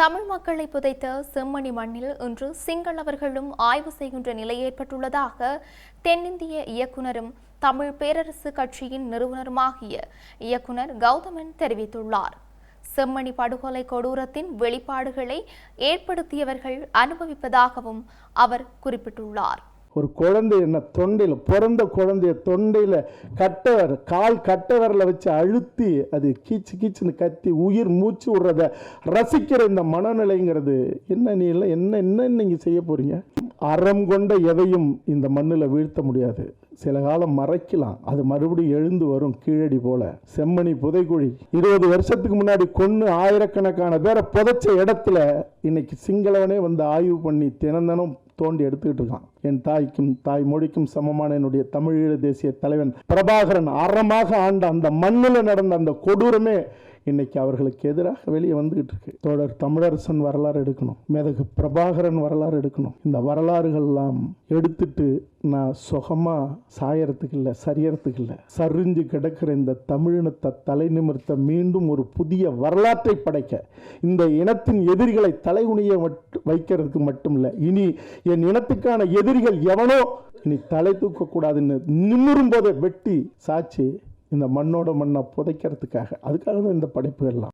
தமிழ் மக்களை புதைத்த செம்மணி மண்ணில் இன்று சிங்களவர்களும் ஆய்வு செய்கின்ற நிலை ஏற்பட்டுள்ளதாக தென்னிந்திய இயக்குனரும் தமிழ் பேரரசு கட்சியின் நிறுவனருமாகிய இயக்குனர் கௌதமன் தெரிவித்துள்ளார். செம்மணி படுகொலை கொடூரத்தின் வெளிப்பாடுகளை ஏற்படுத்தியவர்கள் அனுபவிப்பதாகவும் அவர் குறிப்பிட்டுள்ளார். ஒரு குழந்தை என்ன தொண்டையில் பிறந்த குழந்தைய தொண்டையில் கால் கட்டவரில் வச்சு அழுத்தி அது கீச்சு கீச்சுன்னு கத்தி உயிர் மூச்சு விடுறத ரசிக்கிற இந்த மனநிலைங்கிறது என்ன நீ இல்லை என்ன நீங்கள் செய்ய போகிறீங்க? அறம் கொண்ட எதையும் இந்த மண்ணில் வீழ்த்த முடியாது. சில காலம் மறைக்கலாம், அது மறுபடியும் எழுந்து வரும் கீழடி போல. செம்மணி புதைக்குழி 20 வருஷத்துக்கு முன்னாடி கொன்று ஆயிரக்கணக்கான பேரை புதைச்ச இடத்துல இன்னைக்கு சிங்களவனே வந்து ஆய்வு பண்ணி தினம் தோண்டி எடுத்துக்கிட்டு இருக்கான். என் தாய்க்கும் தாய் மொழிக்கும் சமமான என்னுடைய தமிழீழ தேசிய தலைவன் பிரபாகரன் அறமாக ஆண்ட அந்த மண்ணில் நடந்த அந்த கொடூரமே இன்னைக்கு அவர்களுக்கு எதிராக வெளியே வந்துகிட்டு இருக்கு. தோழர் தமிழரசன் வரலாறு எடுக்கணும், மேதகு பிரபாகரன் வரலாறு எடுக்கணும். இந்த வரலாறுகள்லாம் எடுத்துட்டு நான் சுகமா சாயறதுக்கு இல்லை, சரியறதுக்கு இல்லை, சரிஞ்சு கிடக்கிற இந்த தமிழினத்தை தலை நிமிர்த்த மீண்டும் ஒரு புதிய வரலாற்றை படைக்க, இந்த இனத்தின் எதிரிகளை தலைகுனிய வைக்கிறதுக்கு மட்டும் இல்லை, இனி என் இனத்துக்கான எதிரிகள் எவனோ இனி தலை தூக்கக்கூடாதுன்னு நிமிரும் போதே வெட்டி சாட்சி இந்த மண்ணோட மண்ணை புதைக்கிறதுக்காக, அதுக்காக தான் இந்த படைப்புகள்லாம்.